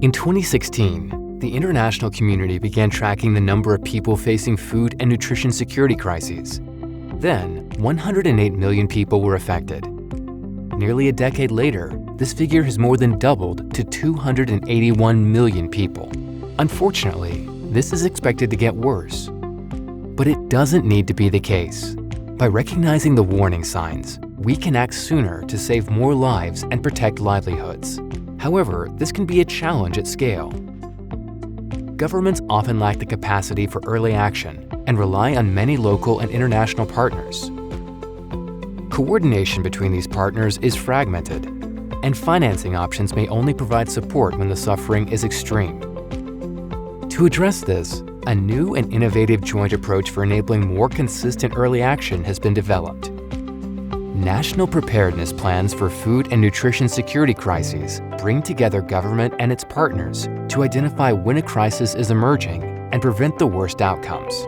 In 2016, the international community began tracking the number of people facing food and nutrition security crises. Then, 108 million people were affected. Nearly a decade later, this figure has more than doubled to 281 million people. Unfortunately, this is expected to get worse. But it doesn't need to be the case. By recognizing the warning signs, we can act sooner to save more lives and protect livelihoods. However, this can be a challenge at scale. Governments often lack the capacity for early action and rely on many local and international partners. Coordination between these partners is fragmented, and financing options may only provide support when the suffering is extreme. To address this, a new and innovative joint approach for enabling more consistent early action has been developed. National preparedness plans for food and nutrition security crises bring together government and its partners to identify when a crisis is emerging and prevent the worst outcomes.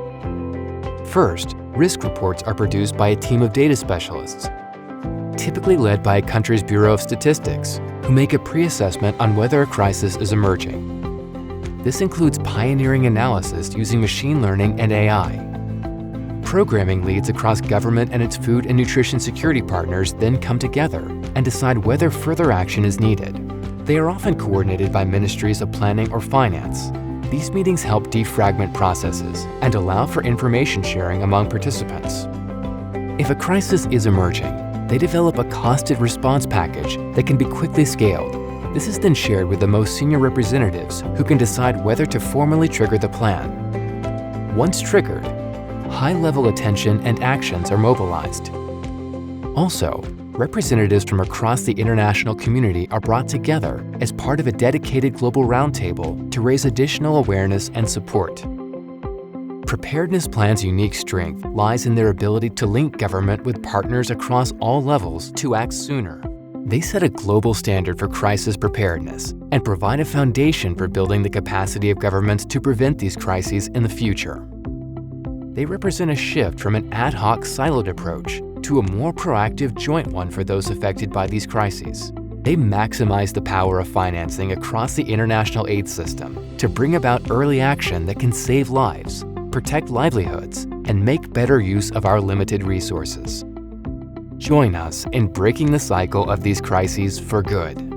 First, risk reports are produced by a team of data specialists, typically led by a country's Bureau of Statistics, who make a pre-assessment on whether a crisis is emerging. This includes pioneering analysis using machine learning and AI. Programming leads across government and its food and nutrition security partners then come together and decide whether further action is needed. They are often coordinated by ministries of planning or finance. These meetings help defragment processes and allow for information sharing among participants. If a crisis is emerging, they develop a costed response package that can be quickly scaled. This is then shared with the most senior representatives who can decide whether to formally trigger the plan. Once triggered, high-level attention and actions are mobilized. Also, representatives from across the international community are brought together as part of a dedicated global roundtable to raise additional awareness and support. Preparedness Plan's unique strength lies in their ability to link government with partners across all levels to act sooner. They set a global standard for crisis preparedness and provide a foundation for building the capacity of governments to prevent these crises in the future. They represent a shift from an ad hoc siloed approach to a more proactive joint one for those affected by these crises. They maximize the power of financing across the international aid system to bring about early action that can save lives, protect livelihoods, and make better use of our limited resources. Join us in breaking the cycle of these crises for good.